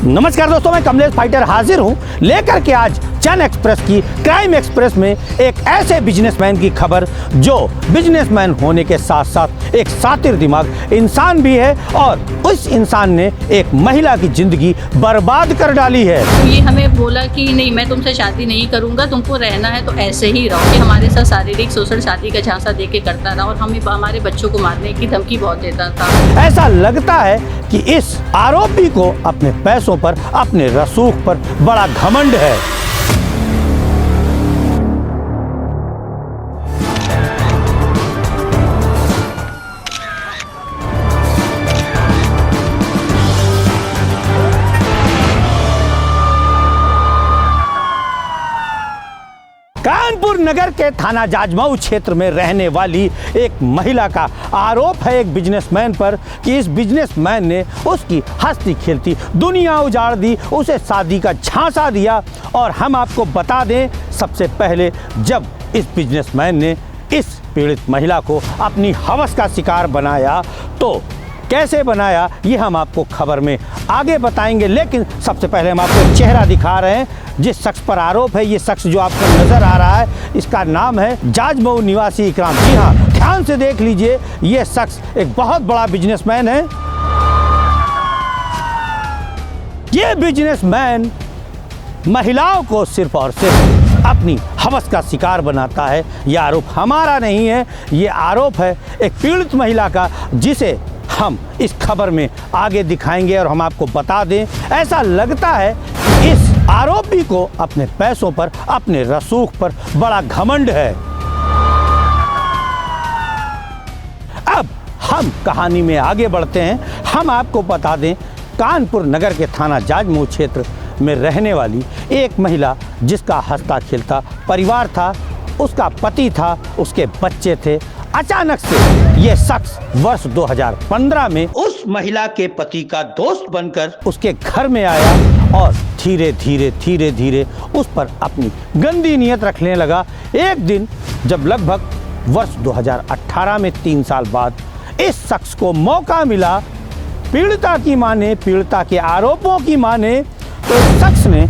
नमस्कार दोस्तों, मैं कमलेश फाइटर हाजिर हूं लेकर के आज चैन एक्सप्रेस की क्राइम एक्सप्रेस में एक ऐसे बिजनेसमैन की खबर जो बिजनेसमैन होने के साथ साथ एक शातिर दिमाग इंसान भी है और उस इंसान ने एक महिला की जिंदगी बर्बाद कर डाली है। ये हमें बोला कि नहीं, मैं तुमसे शादी नहीं करूंगा, तुमको रहना है तो ऐसे ही रहो। ये हमारे साथ शारीरिक शोषण शादी का झांसा दे के करता रहा और हमें हमारे बच्चों को मारने की धमकी बहुत देता था। ऐसा लगता है कि इस आरोपी को अपने पैसों पर, अपने रसूख पर बड़ा घमंड है। कानपुर नगर के थाना जाजमऊ क्षेत्र में रहने वाली एक महिला का आरोप है एक बिजनेसमैन पर कि इस बिजनेसमैन ने उसकी हंसती खेलती दुनिया उजाड़ दी, उसे शादी का झांसा दिया। और हम आपको बता दें, सबसे पहले जब इस बिजनेसमैन ने इस पीड़ित महिला को अपनी हवस का शिकार बनाया तो कैसे बनाया ये हम आपको खबर में आगे बताएंगे। लेकिन सबसे पहले हम आपको एक चेहरा दिखा रहे हैं जिस शख्स पर आरोप है। ये शख्स जो आपको नजर आ रहा है, इसका नाम है जाजमऊ निवासी इकराम। जी हाँ, ध्यान से देख लीजिए, ये शख्स एक बहुत बड़ा बिजनेसमैन है। ये बिजनेसमैन महिलाओं को सिर्फ और सिर्फ अपनी हवस का शिकार बनाता है। यह आरोप हमारा नहीं है, ये आरोप है एक पीड़ित महिला का, जिसे हम इस खबर में आगे दिखाएंगे। और हम आपको बता दें, ऐसा लगता है कि इस आरोपी को अपने पैसों पर, अपने रसूख पर बड़ा घमंड है। अब हम कहानी में आगे बढ़ते हैं। हम आपको बता दें, कानपुर नगर के थाना जाजमऊ क्षेत्र में रहने वाली एक महिला जिसका हंसता खेलता परिवार था, उसका पति था, उसके बच्चे थे। अचानक से यह शख्स वर्ष 2015 में उस महिला के पति का दोस्त बनकर उसके घर में आया और धीरे धीरे उस पर अपनी गंदी नीयत रखने लगा। एक दिन जब लगभग वर्ष 2018 में 3 साल बाद इस शख्स को मौका मिला, पीड़िता की माने, पीड़िता के आरोपों की माने, तो इस शख्स ने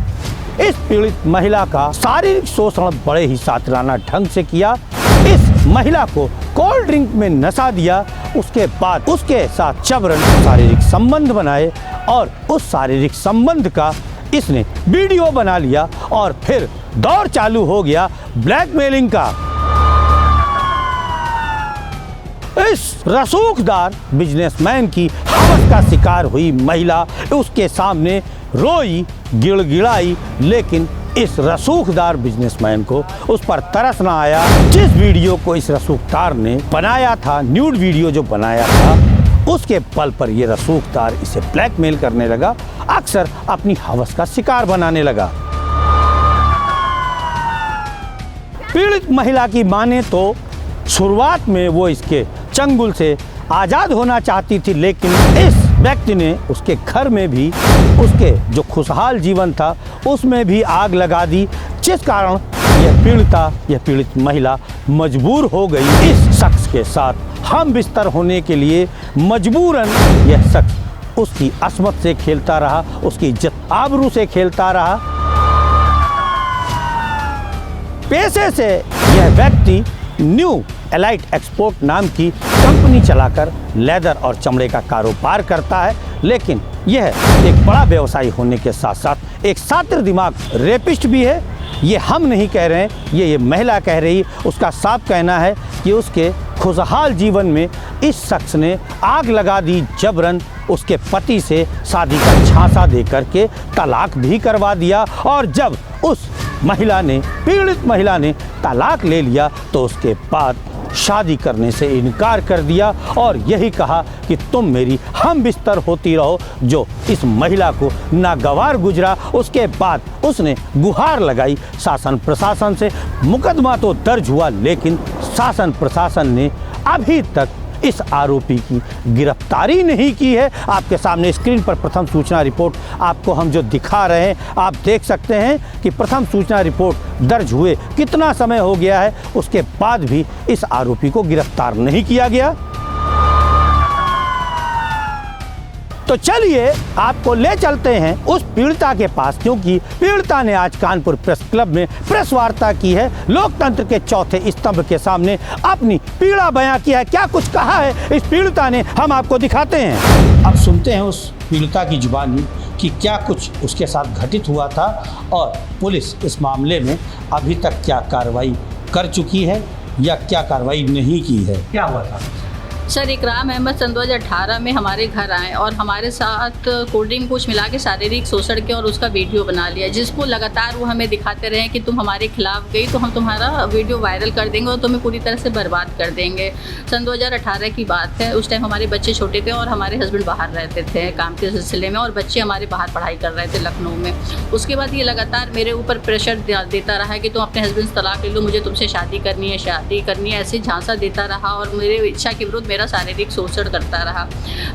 इस पीड़ित महिला का शारीरिक शोषण बड़े ही शातिराना ढंग से किया। इस महिला को कोल्ड ड्रिंक में नशा दिया, उसके बाद उसके साथ जबरन शारीरिक संबंध बनाए और उस शारीरिक संबंध का इसने वीडियो बना लिया और फिर दौर चालू हो गया ब्लैकमेलिंग का। इस रसूखदार बिजनेसमैन की हवस का शिकार हुई महिला उसके सामने रोई, गिड़गिड़ाई, लेकिन इस रसूखदार बिजनेसमैन को उस पर तरस ना आया। जिस वीडियो को इस रसूखदार ने बनाया था, न्यूड वीडियो जो बनाया था, उसके बल पर ये रसूखदार इसे ब्लैकमेल करने लगा, अक्सर अपनी हवस का शिकार बनाने लगा। पीड़ित महिला की माने तो शुरुआत में वो इसके चंगुल से आज़ाद होना चाहती थी, लेकिन इस व्यक्ति ने उसके घर में भी, उसके जो खुशहाल जीवन था उसमें भी आग लगा दी, जिस कारण यह पीड़ित महिला मजबूर हो गई इस शख्स के साथ हम बिस्तर होने के लिए। मजबूरन यह शख्स उसकी अस्मत से खेलता रहा, उसकी इज्जत आबरू से खेलता रहा। पैसे से यह व्यक्ति न्यू एलाइट एक्सपोर्ट नाम की कंपनी चलाकर लेदर और चमड़े का कारोबार करता है, लेकिन यह एक बड़ा व्यवसायी होने के साथ साथ एक शातिर दिमाग रेपिस्ट भी है। ये हम नहीं कह रहे हैं, ये महिला कह रही। उसका साफ कहना है कि उसके खुशहाल जीवन में इस शख्स ने आग लगा दी, जबरन उसके पति से शादी का झांसा दे करके तलाक भी करवा दिया। और जब उस महिला ने, पीड़ित महिला ने तलाक ले लिया तो उसके बाद शादी करने से इनकार कर दिया और यही कहा कि तुम मेरी हम बिस्तर होती रहो, जो इस महिला को नागवार गुजरा। उसके बाद उसने गुहार लगाई शासन प्रशासन से। मुकदमा तो दर्ज हुआ, लेकिन शासन प्रशासन ने अभी तक इस आरोपी की गिरफ्तारी नहीं की है। आपके सामने स्क्रीन पर प्रथम सूचना रिपोर्ट आपको हम जो दिखा रहे हैं, आप देख सकते हैं कि प्रथम सूचना रिपोर्ट दर्ज हुए कितना समय हो गया है, उसके बाद भी इस आरोपी को गिरफ्तार नहीं किया गया। तो चलिए आपको ले चलते हैं उस पीड़िता के पास, क्योंकि पीड़िता ने आज कानपुर प्रेस क्लब में प्रेस वार्ता की है। लोकतंत्र के चौथे स्तंभ के सामने अपनी पीड़ा बयां किया है। क्या कुछ कहा है इस पीड़िता ने, हम आपको दिखाते हैं। अब सुनते हैं उस पीड़िता की जुबानी कि क्या कुछ उसके साथ घटित हुआ था और पुलिस इस मामले में अभी तक क्या कार्रवाई कर चुकी है या क्या कार्रवाई नहीं की है। क्या हुआ था? सर, इकराम अहमद सन 2018 में हमारे घर आए और हमारे साथ कोल्ड ड्रिंक कुछ मिला के शारीरिक शोषण के और उसका वीडियो बना लिया, जिसको लगातार वो हमें दिखाते रहे कि तुम हमारे खिलाफ गई तो हम तुम्हारा वीडियो वायरल कर देंगे और तुम्हें पूरी तरह से बर्बाद कर देंगे। सन 2018 की बात है। उस टाइम हमारे बच्चे छोटे थे और हमारे हस्बैंड बाहर रहते थे काम के सिलसिले में और बच्चे हमारे बाहर पढ़ाई कर रहे थे लखनऊ में। उसके बाद ये लगातार मेरे ऊपर प्रेशर देता रहा कि तुम अपने हस्बैंड से तलाक ले लो, मुझे तुमसे शादी करनी है, ऐसे झांसा देता रहा और मेरे इच्छा के विरुद्ध मेरा शारीरिक शोषण करता रहा।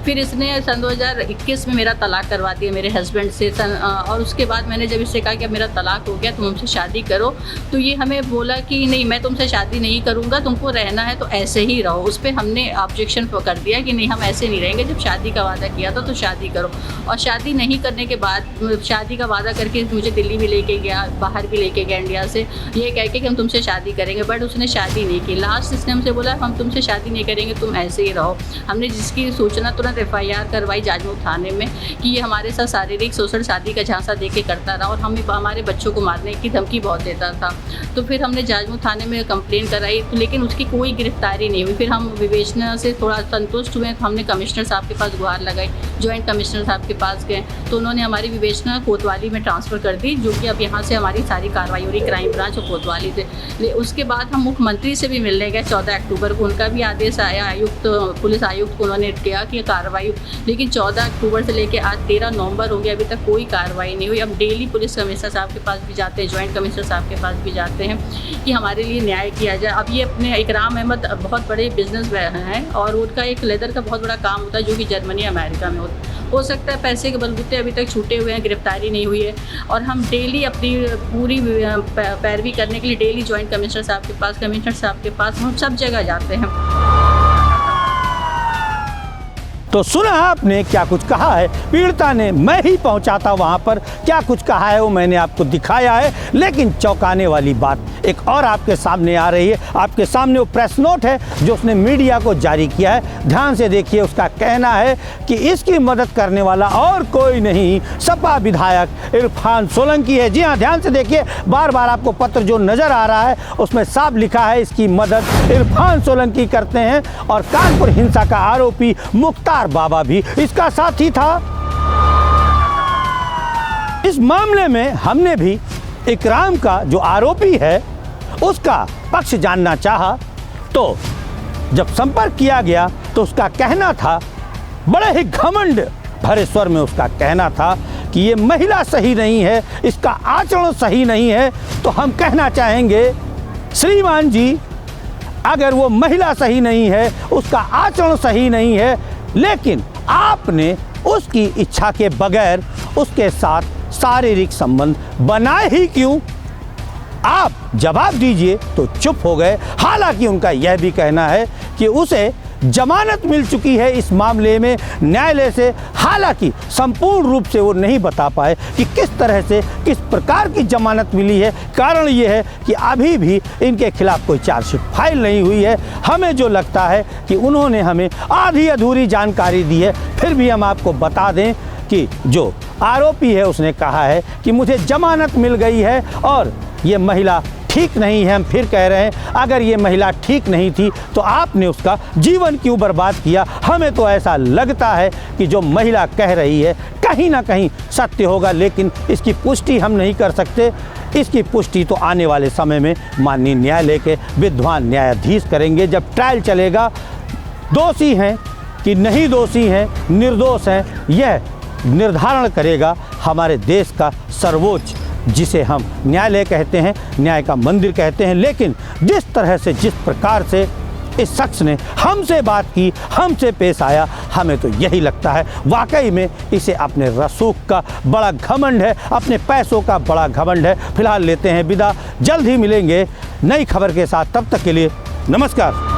फिर इसने सन 2021 में मेरा तलाक करवा दिया मेरे हस्बैंड से। और उसके बाद मैंने जब इससे कहा कि अब मेरा तलाक हो गया, तुम हमसे शादी करो, तो ये हमें बोला कि नहीं, मैं तुमसे शादी नहीं करूँगा, तुमको रहना है तो ऐसे ही रहो। उस पर हमने ऑब्जेक्शन कर दिया कि नहीं, हम ऐसे नहीं रहेंगे, जब शादी का वादा किया था तो शादी करो। और शादी नहीं करने के बाद शादी का वादा करके मुझे दिल्ली भी लेके गया, बाहर भी लेके गया इंडिया से, ये कह के कि हम तुमसे शादी करेंगे, बट उसने शादी नहीं की। लास्ट इसने हमसे बोला हम तुमसे शादी नहीं करेंगे, तुम ऐसे ही रहो। हमने जिसकी सूचना तुरंत FIR करवाई जाजमऊ थाने में कि ये हमारे साथ शारीरिक शोषण शादी का झांसा दे के करता रहा और हमें हमारे बच्चों को मारने की धमकी बहुत देता था। तो फिर हमने जाजमऊ थाने में कंप्लेन कराई, तो लेकिन उसकी कोई गिरफ्तारी नहीं हुई। फिर हम विवेचना से थोड़ा संतुष्ट हुए तो हमने कमिश्नर साहब के पास गुहार लगाई, जॉइंट कमिश्नर साहब के पास गए तो उन्होंने हमारी विवेचना कोतवाली में ट्रांसफ़र कर दी, जो कि अब यहाँ से हमारी सारी कार्रवाई हो रही क्राइम ब्रांच और कोतवाली से। उसके बाद हम मुख्यमंत्री से भी मिलने गए 14 अक्टूबर को, उनका भी आदेश आया, पुलिस आयुक्त को उन्होंने किया कि कार्रवाई, लेकिन 14 अक्टूबर से लेकर आज 13 नवंबर हो गया, अभी तक कोई कार्रवाई नहीं हुई। अब डेली पुलिस कमिश्नर साहब के पास भी जाते हैं, जॉइंट कमिश्नर साहब के पास भी जाते हैं कि हमारे लिए न्याय किया जाए। अब ये अपने इकराम अहमद बहुत बड़े बिजनेस हैं और उनका एक लेदर का बहुत बड़ा काम होता है जो कि जर्मनी अमेरिका में हो सकता है पैसे के बलबूते अभी तक छूटे हुए हैं, गिरफ्तारी नहीं हुई है। और हम डेली अपनी पूरी पैरवी करने के लिए डेली जॉइंट कमिश्नर साहब के पास, कमिश्नर साहब के पास, हम सब जगह जाते हैं। तो सुना आपने क्या कुछ कहा है पीड़िता ने। मैं ही पहुंचा था वहां पर, क्या कुछ कहा है वो मैंने आपको दिखाया है। लेकिन चौंकाने वाली बात एक और आपके सामने आ रही है। आपके सामने वो प्रेस नोट है जो उसने मीडिया को जारी किया है। ध्यान से देखिए, उसका कहना है कि इसकी मदद करने वाला और कोई नहीं, सपा विधायक इरफान सोलंकी है। जी हाँ, ध्यान से देखिए, बार बार आपको पत्र जो नजर आ रहा है उसमें साफ लिखा है इसकी मदद इरफान सोलंकी करते हैं। और कानपुर हिंसा का आरोपी मुख्तार बाबा भी इसका साथी था। इस मामले में हमने भी इकराम का जो आरोपी है उसका पक्ष जानना चाहा, तो जब संपर्क किया गया तो उसका कहना था, बड़े ही घमंड भरे स्वर में उसका कहना था कि ये महिला सही नहीं है, इसका आचरण सही नहीं है। तो हम कहना चाहेंगे श्रीमान जी, अगर वो महिला सही नहीं है, उसका आचरण सही नहीं है, लेकिन आपने उसकी इच्छा के बगैर उसके साथ शारीरिक संबंध बनाए ही क्यों? आप जवाब दीजिए। तो चुप हो गए। हालांकि उनका यह भी कहना है कि उसे जमानत मिल चुकी है इस मामले में न्यायालय से। हालांकि संपूर्ण रूप से वो नहीं बता पाए कि किस तरह से, किस प्रकार की जमानत मिली है। कारण ये है कि अभी भी इनके खिलाफ कोई चार्जशीट फाइल नहीं हुई है। हमें जो लगता है कि उन्होंने हमें आधी अधूरी जानकारी दी है। फिर भी हम आपको बता दें कि जो आरोपी है उसने कहा है कि मुझे जमानत मिल गई है और ये महिला ठीक नहीं है। हम फिर कह रहे हैं, अगर ये महिला ठीक नहीं थी तो आपने उसका जीवन क्यों बर्बाद किया? हमें तो ऐसा लगता है कि जो महिला कह रही है कहीं ना कहीं सत्य होगा, लेकिन इसकी पुष्टि हम नहीं कर सकते। इसकी पुष्टि तो आने वाले समय में माननीय न्यायालय के विद्वान न्यायाधीश करेंगे, जब ट्रायल चलेगा। दोषी हैं कि नहीं दोषी हैं, निर्दोष हैं, यह निर्धारण करेगा हमारे देश का सर्वोच्च, जिसे हम न्यायालय कहते हैं, न्याय का मंदिर कहते हैं। लेकिन जिस तरह से, जिस प्रकार से इस शख्स ने हमसे बात की, हमसे पेश आया, हमें तो यही लगता है वाकई में इसे अपने रसूख का बड़ा घमंड है, अपने पैसों का बड़ा घमंड है। फिलहाल लेते हैं विदा, जल्द ही मिलेंगे नई खबर के साथ। तब तक के लिए नमस्कार।